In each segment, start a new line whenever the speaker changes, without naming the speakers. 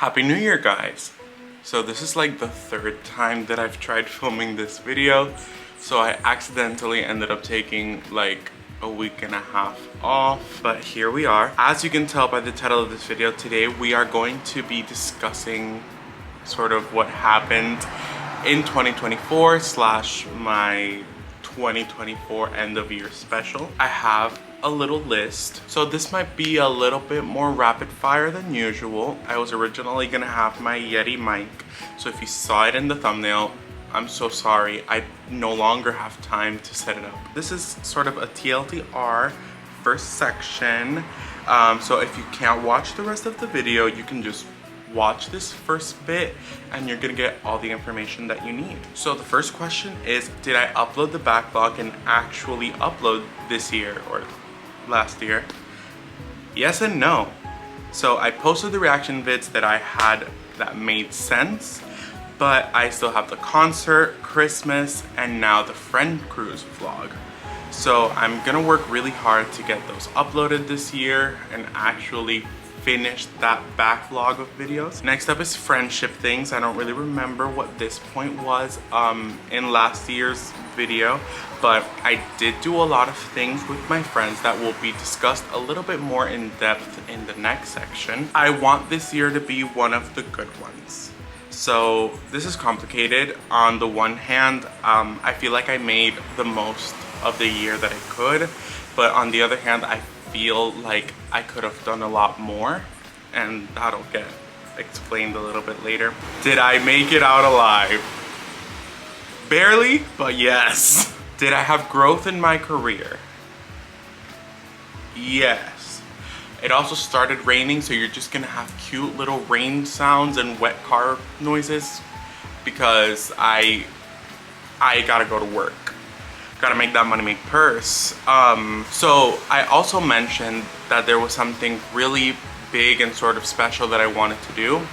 Happy New Year, guys! So this is like the third time that I've tried filming this video. So I accidentally ended up taking like a week and a half off, but here we are. As you can tell by the title of this video, today we are going to be discussing sort of what happened in 2024 slash my 2024 end of year special. I have a little list, so this might be a little bit more rapid fire than usual. I was originally gonna have my Yeti mic, so if you saw it in the thumbnail, I'm so sorry. I no longer have time to set it up. This is sort of a TLDR first section, so if you can't watch the rest of the video, you can just watch this first bit and you're gonna get all the information that you need. So the first question is, did I upload the backlog and actually upload this year or last year? Yes and no. So I posted the reaction vids that I had that made sense, but I still have the concert, Christmas, and now the friend cruise vlog. So I'm gonna work really hard to get those uploaded this year and actually finish that backlog of videos. Next up is friendship things. I don't really remember what this point was in last year's video, but I did do a lot of things with my friends that will be discussed a little bit more in depth in the next section. I want this year to be one of the good ones. So this is complicated. On the one hand, I feel like I made the most of the year that I could, but on the other hand, I feel like I could have done a lot more, and that'll get explained a little bit later. Did I make it out alive? Barely, but yes. Did I have growth in my career? Yes. It also started raining, so you're just gonna have cute little rain sounds and wet car noises because I gotta go to work. Gotta make that money make purse. So I also mentioned that there was something really big and sort of special that I wanted to do.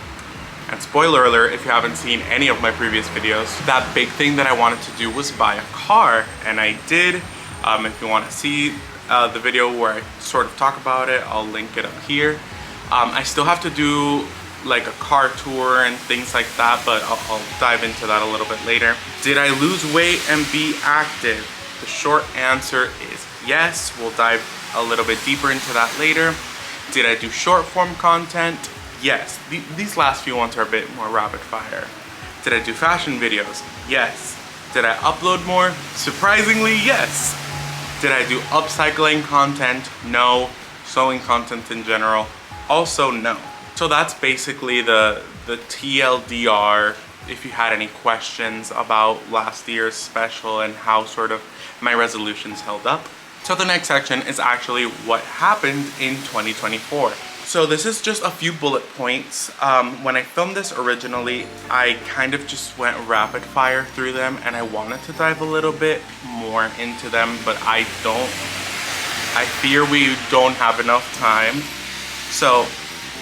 And spoiler alert, if you haven't seen any of my previous videos, that big thing that I wanted to do was buy a car, and I did. If you want to see the video where I sort of talk about it, I'll link it up here. I still have to do like a car tour and things like that, but I'll dive into that a little bit later. Did I lose weight and be active? The short answer is yes. We'll dive a little bit deeper into that later. Did I do short form content? Yes. These last few ones are a bit more rapid fire. Did I do fashion videos? Yes. Did I upload more? Surprisingly, yes. Did I do upcycling content? No. Sewing content in general? Also no. So that's basically the TLDR. If you had any questions about last year's special and how sort of my resolutions held up. So the next section is actually what happened in 2024. So this is just a few bullet points. When I filmed this originally, I kind of just went rapid fire through them, and I wanted to dive a little bit more into them, but I fear we don't have enough time. So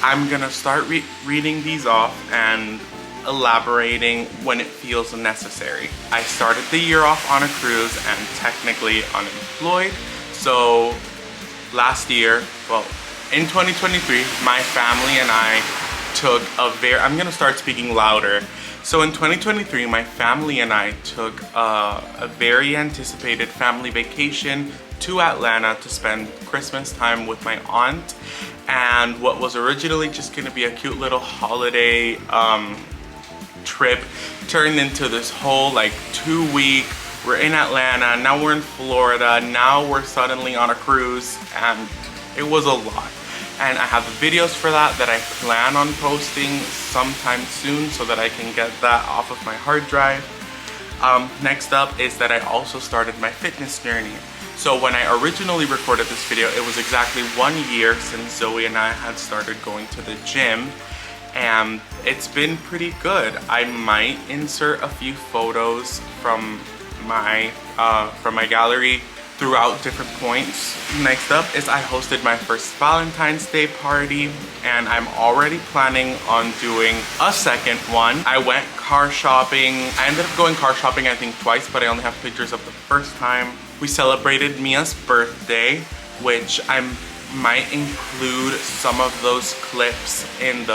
I'm gonna start reading these off and elaborating when it feels necessary. I started the year off on a cruise and technically unemployed. So last year, well, in 2023, my family and I took I'm gonna start speaking louder. So in 2023, my family and I took a very anticipated family vacation to Atlanta to spend Christmas time with my aunt. And what was originally just gonna be a cute little holiday trip turned into this whole like 2-week, we're in Atlanta, now we're in Florida, now we're suddenly on a cruise, and it was a lot. And I have the videos for that I plan on posting sometime soon so that I can get that off of my hard drive. Next up is that I also started my fitness journey. So when I originally recorded this video, it was exactly 1 year since Zoe and I had started going to the gym, and it's been pretty good. I might insert a few photos from my gallery throughout different points. Next up is I hosted my first Valentine's Day party, and I'm already planning on doing a second one. I went car shopping. I ended up going car shopping I think twice, but I only have pictures of the first time. We celebrated Mia's birthday, which I'm might include some of those clips in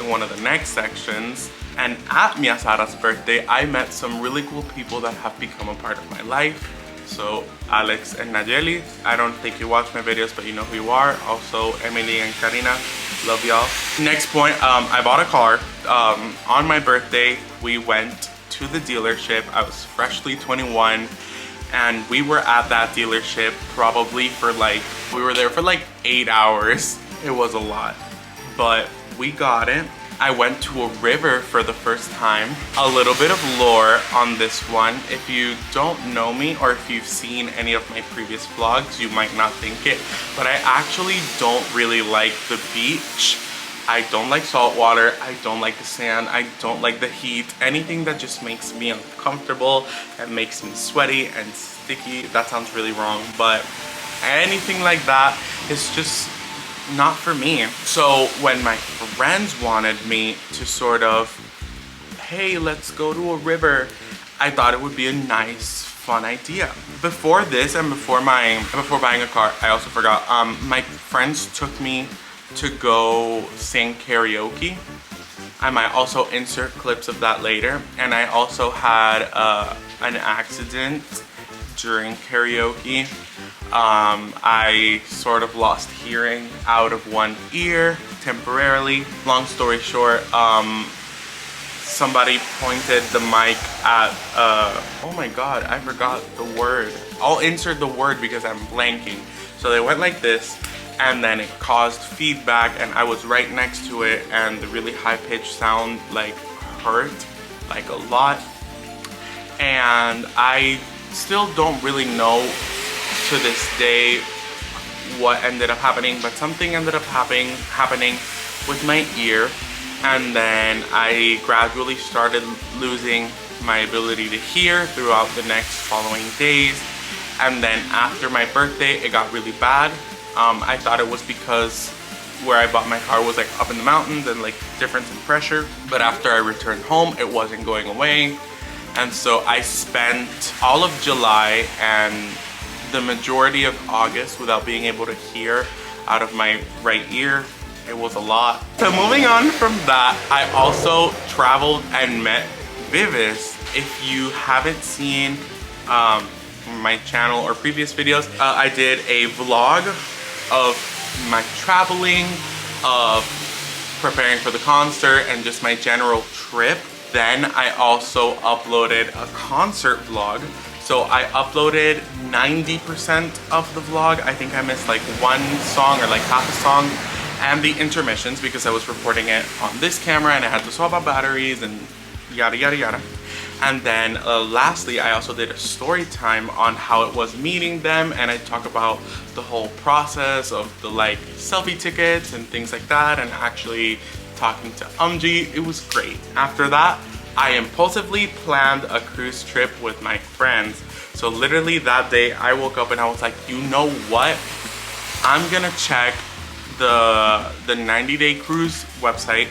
one of the next sections. And at Mia Sara's birthday, I met some really cool people that have become a part of my life. So Alex and Nayeli, I don't think you watch my videos, but you know who you are. Also Emily and Karina, love y'all. Next point, I bought a car. On my birthday, we went to the dealership. I was freshly 21 and we were at that dealership probably for we were there for 8 hours. It was a lot, but we got it. I went to a river for the first time. A little bit of lore on this one. If you don't know me or if you've seen any of my previous vlogs, you might not think it, but I actually don't really like the beach. I don't like salt water, I don't like the sand, I don't like the heat. Anything that just makes me uncomfortable and makes me sweaty and sticky. That sounds really wrong, but anything like that is just not for me. So when my friends wanted me to sort of, hey, let's go to a river, I thought it would be a nice, fun idea. Before this and before buying a car, I also forgot, my friends took me to go sing karaoke. I might also insert clips of that later. And I also had an accident during karaoke. I sort of lost hearing out of one ear temporarily. Long story short, somebody pointed the mic at, oh my god, I forgot the word. I'll insert the word because I'm blanking. So they went like this, and then it caused feedback, and I was right next to it, and the really high-pitched sound hurt a lot. And I still don't really know to this day what ended up happening, but something ended up happening with my ear, and then I gradually started losing my ability to hear throughout the next following days. And then after my birthday, it got really bad. I thought it was because where I bought my car was up in the mountains and difference in pressure, but after I returned home, it wasn't going away. And so I spent all of July and the majority of August without being able to hear out of my right ear. It was a lot. So moving on from that, I also traveled and met Vivis. If you haven't seen my channel or previous videos, I did a vlog of my traveling, of preparing for the concert, and just my general trip. Then I also uploaded a concert vlog. So I uploaded 90% of the vlog. I think I missed one song or half a song, and the intermissions because I was recording it on this camera and I had to swap out batteries and yada yada yada. And then lastly, I also did a story time on how it was meeting them, and I talk about the whole process of the selfie tickets and things like that, and actually talking to Umji. It was great. After that, I impulsively planned a cruise trip with my friends. So literally that day I woke up and I was like, you know what? I'm gonna check the 90-day cruise website,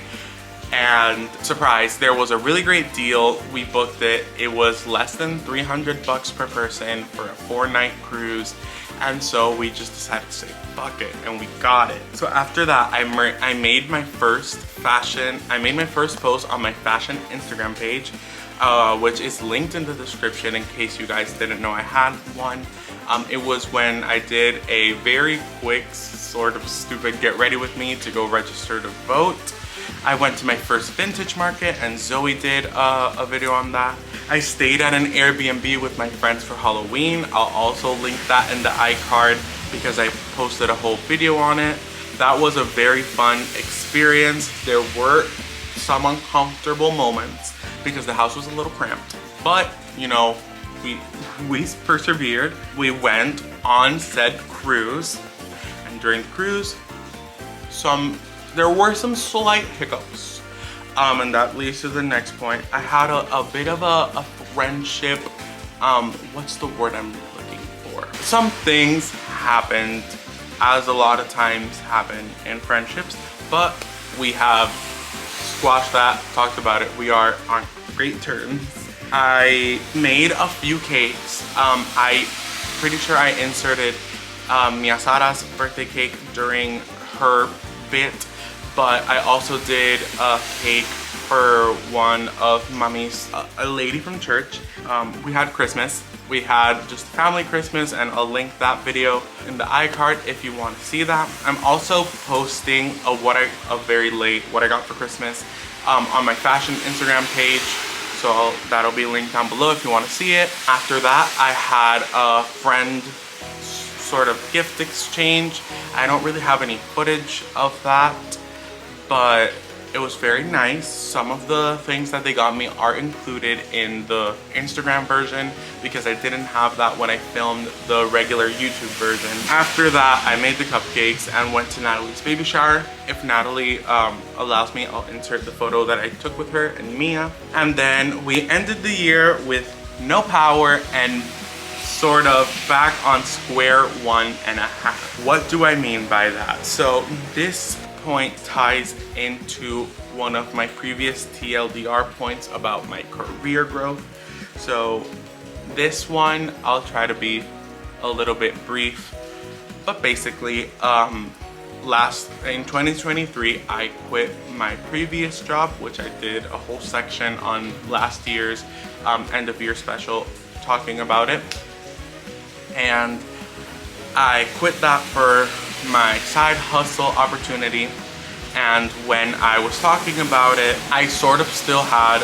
and surprise, there was a really great deal. We booked it. It was less than $300 per person for a 4-night cruise. And so we just decided to say, fuck it, and we got it. So after that, I made my first post on my fashion Instagram page, which is linked in the description in case you guys didn't know I had one. It was when I did a very quick, sort of stupid get ready with me to go register to vote. I went to my first vintage market and Zoe did a video on that. I stayed at an Airbnb with my friends for Halloween. I'll also link that in the iCard because I posted a whole video on it. That was a very fun experience. There were some uncomfortable moments because the house was a little cramped, but you know, we persevered. We went on said cruise, and during the cruise, there were some slight hiccups. And that leads to the next point. I had a bit of a friendship, what's the word I'm looking for? Some things happened, as a lot of times happen in friendships, but we have squashed that, talked about it. We are on great terms. I made a few cakes. I'm pretty sure I inserted Miyasara's birthday cake during her bit, but I also did a cake for one of Mommy's, a lady from church. We had Christmas. We had just family Christmas, and I'll link that video in the iCard if you want to see that. I'm also posting what I got for Christmas on my fashion Instagram page, so that'll be linked down below if you want to see it. After that, I had a friend sort of gift exchange. I don't really have any footage of that, but it was very nice. Some of the things that they got me are included in the Instagram version because I didn't have that when I filmed the regular YouTube version. After that, I made the cupcakes and went to Natalie's baby shower. If Natalie allows me, I'll insert the photo that I took with her and Mia. And then we ended the year with no power and sort of back on square 1.5. What do I mean by that? So this point ties into one of my previous TLDR points about my career growth. So this one, I'll try to be a little bit brief, but basically in 2023 I quit my previous job, which I did a whole section on last year's end of year special talking about it, and I quit that for my side hustle opportunity. And when I was talking about it, I sort of still had,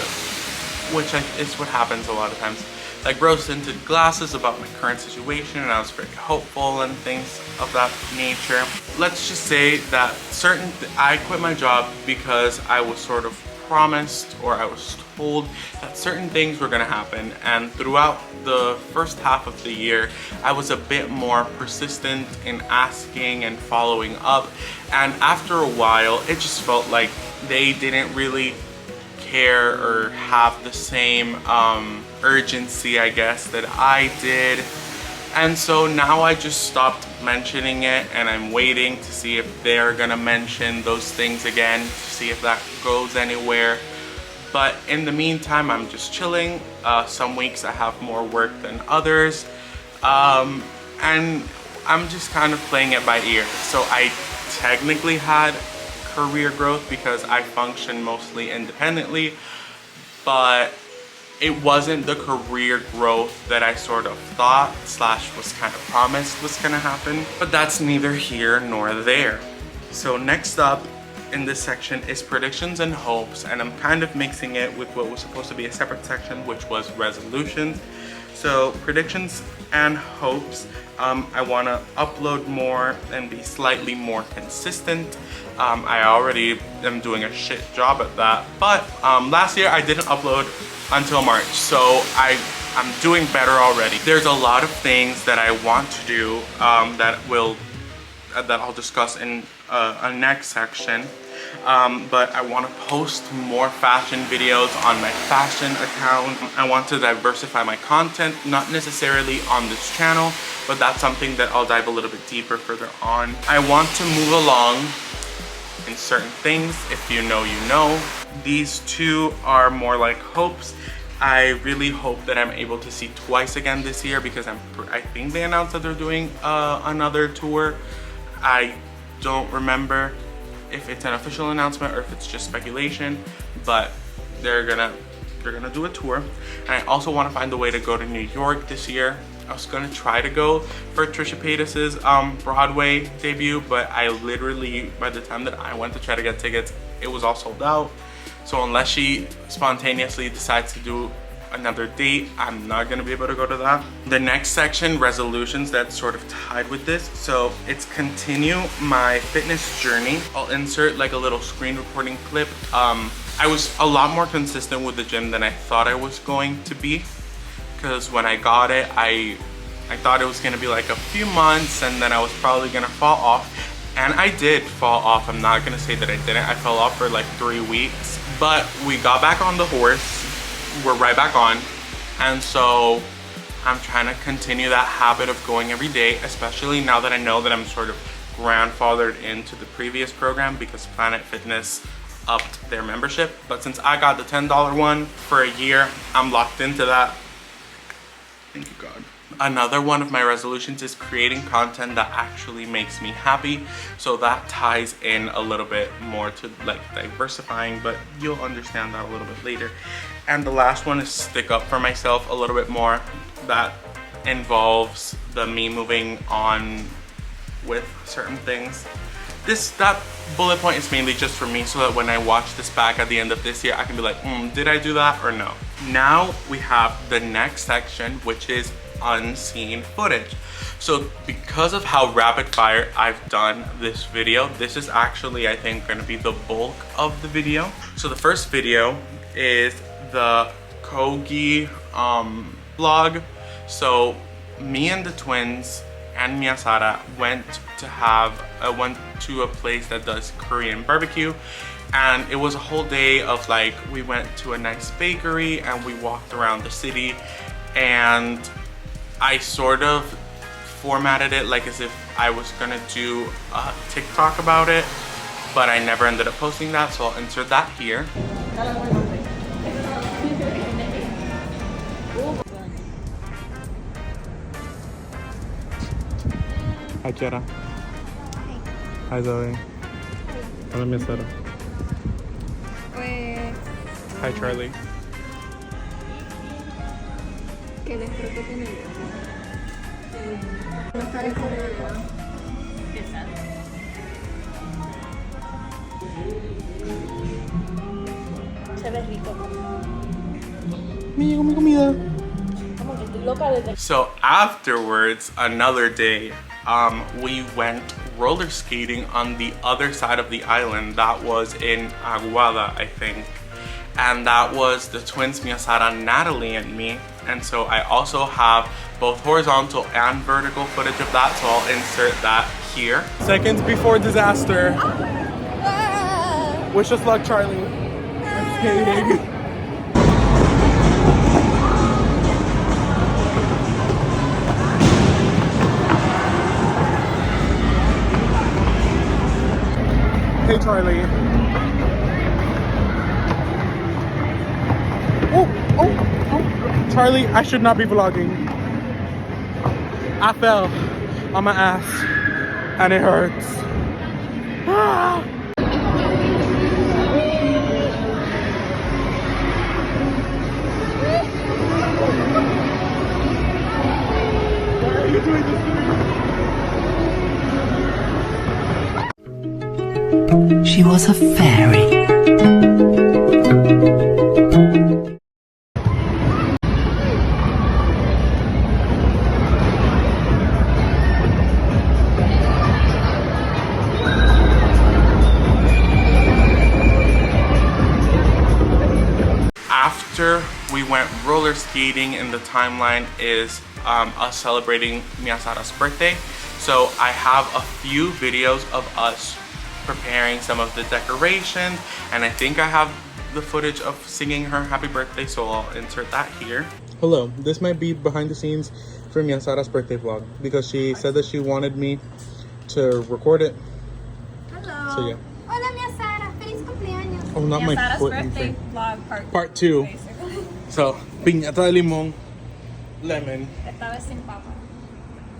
which is what happens a lot of times, like rose-tinted glasses about my current situation, and I was very hopeful and things of that nature. Let's just say that I quit my job because I was sort of promised, or I was told, that certain things were gonna happen, and throughout the first half of the year I was a bit more persistent in asking and following up, and after a while it just felt like they didn't really care or have the same urgency, I guess, that I did. And so now I just stopped mentioning it, and I'm waiting to see if they're gonna mention those things again, to see if that goes anywhere. But in the meantime, I'm just chilling. Some weeks I have more work than others. And I'm just kind of playing it by ear. So I technically had career growth because I function mostly independently, but it wasn't the career growth that I sort of thought / was kind of promised was gonna happen. But that's neither here nor there. So next up in this section is predictions and hopes, and I'm kind of mixing it with what was supposed to be a separate section, which was resolutions. So predictions and hopes, I want to upload more and be slightly more consistent. I already am doing a shit job at that, but last year I didn't upload until March, so I'm doing better already. There's a lot of things that I want to do that I'll discuss in a next section. But I want to post more fashion videos on my fashion account. I want to diversify my content, not necessarily on this channel, but that's something that I'll dive a little bit deeper further on. I want to move along in certain things. If you know, you know. These two are more like hopes. I really hope that I'm able to see Twice again this year, because I think they announced that they're doing another tour. I don't remember if it's an official announcement or if it's just speculation, but they're gonna do a tour. And I also want to find a way to go to New York this year. I was gonna try to go for Trisha Paytas's Broadway debut, but I literally, by the time that I went to try to get tickets, it was all sold out. So unless she spontaneously decides to do another date, I'm not gonna be able to go to that. The next section, resolutions, that's sort of tied with this. So it's continue my fitness journey. I'll insert like a little screen recording clip. I was a lot more consistent with the gym than I thought I was going to be, because when I got it, I thought it was gonna be like a few months and then I was probably gonna fall off. And I did fall off. I'm not gonna say that I didn't. I fell off for like 3 weeks, but we got back on the horse. We're right back on. And so I'm trying to continue that habit of going every day, especially now that I know that I'm sort of grandfathered into the previous program because Planet Fitness upped their membership. But since I got the $10 one for a year, I'm locked into that. Thank you, God. Another one of my resolutions is creating content that actually makes me happy. So that ties in a little bit more to like diversifying, but you'll understand that a little bit later. And the last one is stick up for myself a little bit more. That involves me moving on with certain things. That bullet point is mainly just for me so that when I watch this back at the end of this year, I can be like, did I do that or no? Now we have the next section, which is unseen footage. So because of how rapid fire I've done this video, this is actually, I think, going to be the bulk of the video. So the first video is the Kogi vlog. So me and the twins and Miyasara went to a place that does Korean barbecue, and it was a whole day of like, we went to a nice bakery and we walked around the city, and I sort of formatted it like as if I was gonna do a TikTok about it, but I never ended up posting that, so I'll insert that here. Hi Kiara. Hi Zoe. Hola Miyasara. Hi Charlie.
Se ve rico.
Mi comida. So afterwards, another day, we went roller skating on the other side of the island. That was in Aguada, I think. And that was the twins, Miyasara, Natalie, and me. And so I also have both horizontal and vertical footage of that, so I'll insert that here. Seconds before disaster. Wish us luck, Charlie. I'm skating. Hey, Charlie. Oh. Charlie, I should not be vlogging. I fell on my ass and it hurts. Ah. Why are you doing this to me?
She was a fairy.
After we went roller skating, and the timeline is us celebrating Miyasara's birthday. So I have a few videos of us preparing some of the decorations, and I think I have the footage of singing her happy birthday, so I'll insert that here. Hello, this might be behind the scenes for Miyasara's birthday vlog because she said that she wanted me to record it.
Hello.
So yeah.
Hola Miyasara, feliz cumpleaños.
Oh, not my
Miyasara's
foot.
birthday vlog part
2.
basically.
So, piñata de limón, lemon.
Esta vez sin papa.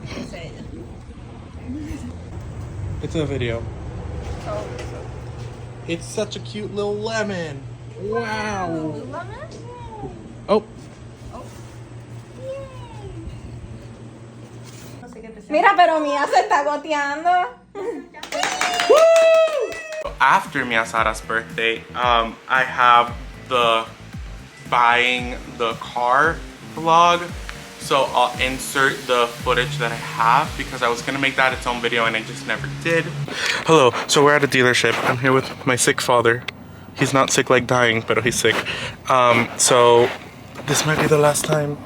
Dice ella.
It's a video.
Oh.
It's such a cute little lemon. Wow.
Lemon?
Oh.
Mira, pero Mía se está goteando.
After Miyasara's birthday, I have the buying the car vlog. So I'll insert the footage that I have because I was gonna make that its own video and I just never did. Hello, so we're at a dealership. I'm here with my sick father. He's not sick like dying, but he's sick. So this might be the last time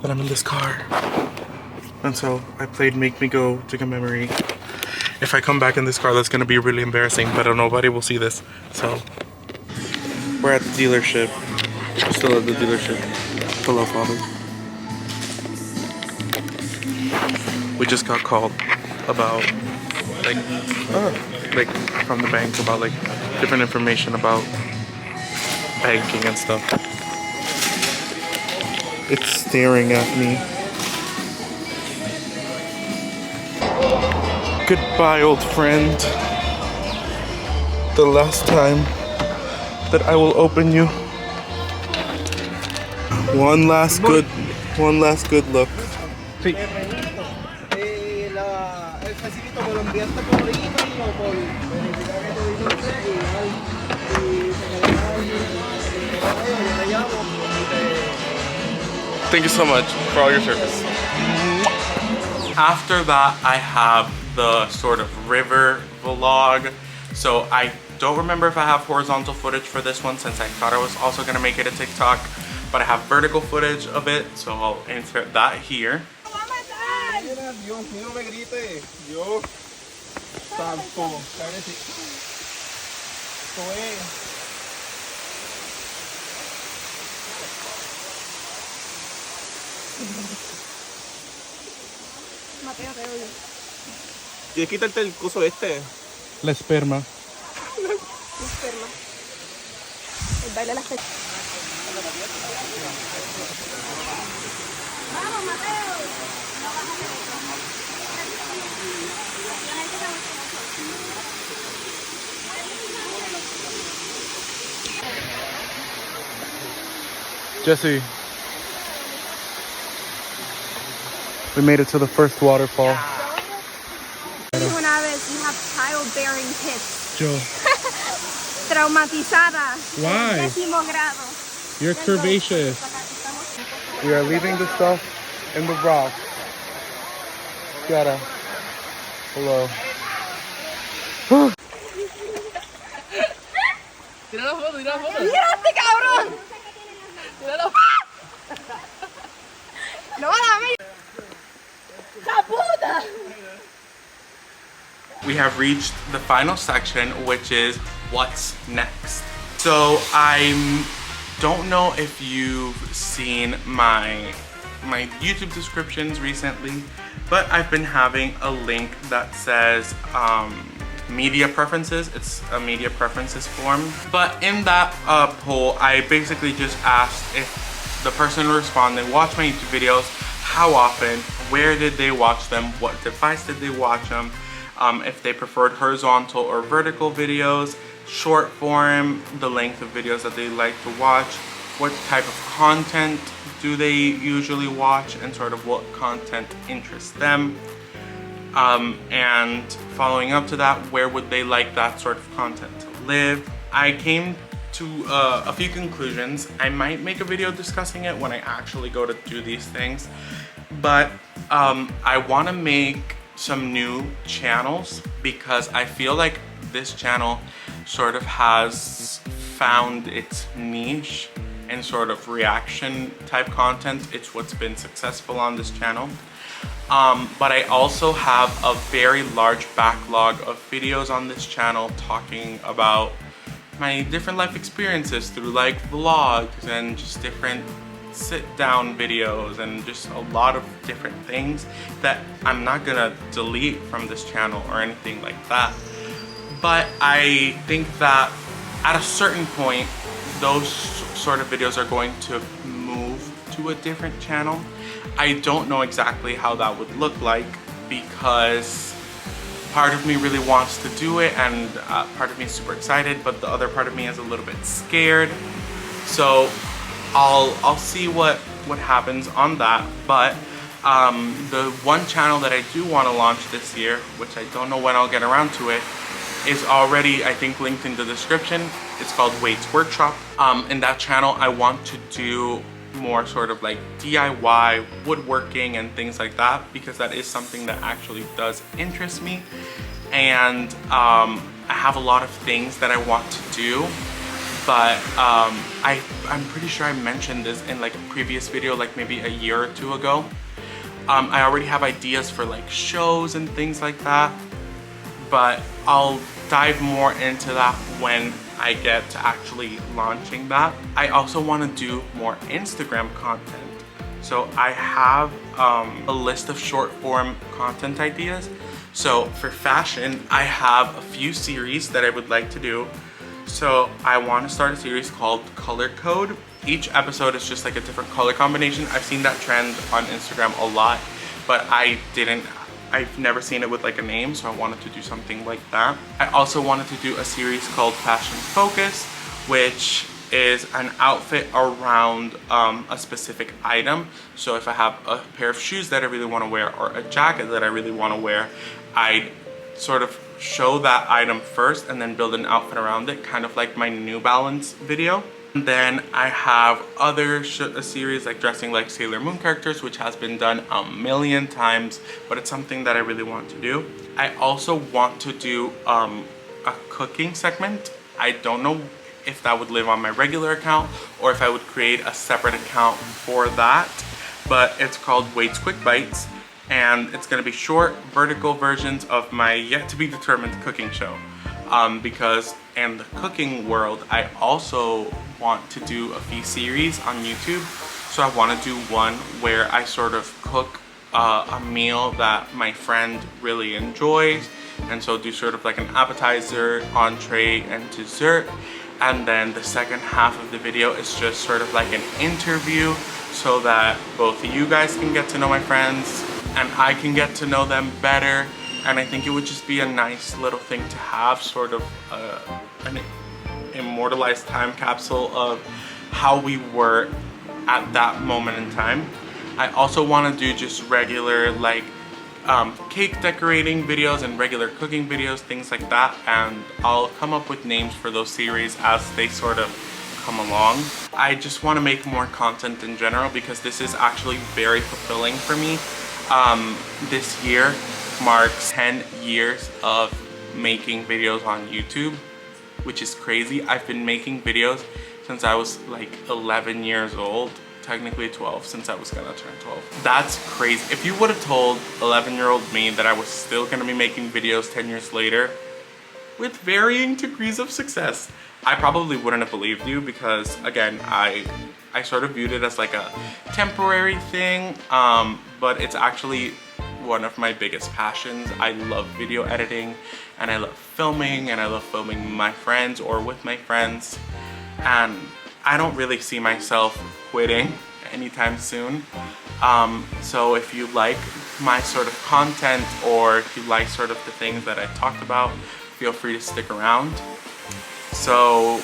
that I'm in this car. And so I played Make Me Go to get memory. If I come back in this car, that's gonna be really embarrassing, but nobody will see this. So we're at the dealership. We're still at the dealership. Hello, father. We just got called about like from the bank about like different information about banking and stuff. It's staring at me. Goodbye, old friend. The last time that I will open you. One last good look. Sí. Thank you so much for all your service. After that, I have the sort of river vlog. So I don't remember if I have horizontal footage for this one, since I thought I was also gonna make it a TikTok, but I have vertical footage of it, so I'll insert that here.
Dios mío, me grite. Dios santo. Esto es.
Mateo, te odio.
¿Quieres quitarte el coso este?
La esperma.
La esperma. El baile de las fechas. ¡Vamos, Mateo!
Jesse, we made it to the first waterfall.
Una vez, you have childbearing hips.
Joe,
Traumatizada.
Why?
Décimo grado.
you're curvaceous. We are leaving the stuff in the rock. Gotta. Hello.
Tira la foto, tira la foto.
¡Mira este cabrón! ¡No, dame! ¡La puta!
We have reached the final section, which is what's next. So I don't know if you've seen my YouTube descriptions recently, but I've been having a link that says media preferences. It's a media preferences form. But in that poll, I basically just asked if the person responding watched my YouTube videos, how often, where did they watch them, what device did they watch them, if they preferred horizontal or vertical videos, short form, the length of videos that they like to watch, what type of content do they usually watch, and sort of what content interests them. And following up to that, where would they like that sort of content to live? I came to a few conclusions. I might make a video discussing it when I actually go to do these things, but I want to make some new channels because I feel like this channel sort of has found its niche in sort of reaction type content. It's what's been successful on this channel. But I also have a very large backlog of videos on this channel talking about my different life experiences through like vlogs and just different sit-down videos and just a lot of different things that I'm not gonna delete from this channel or anything like that. But I think that at a certain point, those sort of videos are going to move to a different channel. I don't know exactly how that would look like because part of me really wants to do it and part of me is super excited, but the other part of me is a little bit scared. So I'll see what happens on that. But the one channel that I do want to launch this year, which I don't know when I'll get around to it, is already, I think, linked in the description. It's called Wade's Workshop. In that channel, I want to do more sort of like DIY woodworking and things like that because that is something that actually does interest me. And I have a lot of things that I want to do, but I'm pretty sure I mentioned this in like a previous video, like maybe a year or two ago. I already have ideas for like shows and things like that, but I'll dive more into that when I get to actually launching that. I also want to do more Instagram content. So I have a list of short form content ideas. So for fashion, I have a few series that I would like to do. So I want to start a series called Color Code. Each episode is just like a different color combination. I've seen that trend on Instagram a lot, but I didn't I've never seen it with like a name, so I wanted to do something like that. I also wanted to do a series called Fashion Focus, which is an outfit around a specific item. So if I have a pair of shoes that I really want to wear or a jacket that I really want to wear, I sort of show that item first and then build an outfit around it, kind of like my New Balance video. And then I have other a series like dressing like Sailor Moon characters, which has been done a million times, but it's something that I really want to do. I also want to do a cooking segment. I don't know if that would live on my regular account or if I would create a separate account for that, but it's called Wade's Quick Bites, and it's gonna be short vertical versions of my yet to be determined cooking show. Because in the cooking world, I also want to do a few series on YouTube. So I want to do one where I sort of cook a meal that my friend really enjoys, and so do sort of like an appetizer, entree, and dessert. And then the second half of the video is just sort of like an interview, so that both of you guys can get to know my friends and I can get to know them better. And I think it would just be a nice little thing to have, sort of an immortalized time capsule of how we were at that moment in time. I also want to do just regular like cake decorating videos and regular cooking videos, things like that, and I'll come up with names for those series as they sort of come along. I just want to make more content in general because this is actually very fulfilling for me. This year marks 10 years of making videos on YouTube, which is crazy. I've been making videos since I was like 11 years old, technically 12, since I was gonna turn 12. That's crazy. If you would have told 11-year-old me that I was still gonna be making videos 10 years later with varying degrees of success, I probably wouldn't have believed you, because again, I sort of viewed it as like a temporary thing, but it's actually one of my biggest passions. I love video editing, and I love filming, and I love filming my friends or with my friends, and I don't really see myself quitting anytime soon. So if you like my sort of content, or if you like sort of the things that I talked about, feel free to stick around. So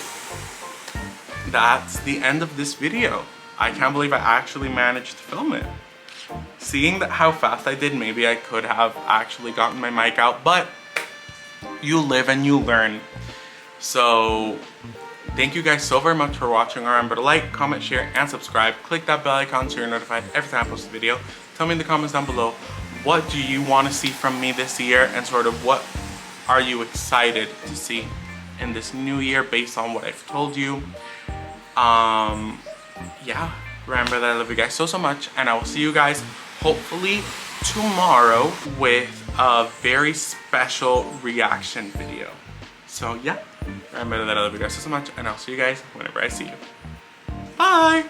that's the end of this video. I can't believe I actually managed to film it. Seeing that how fast I did, maybe I could have actually gotten my mic out, but you live and you learn. So thank you guys so very much for watching. Remember to like, comment, share, and subscribe. Click that bell icon so you're notified every time I post a video. Tell me in the comments down below, what do you want to see from me this year, and sort of what are you excited to see in this new year based on what I've told you. Yeah, remember that I love you guys so much, and I will see you guys hopefully tomorrow with a very special reaction video. So yeah, remember that I love you guys so much, and I'll see you guys whenever I see you. Bye!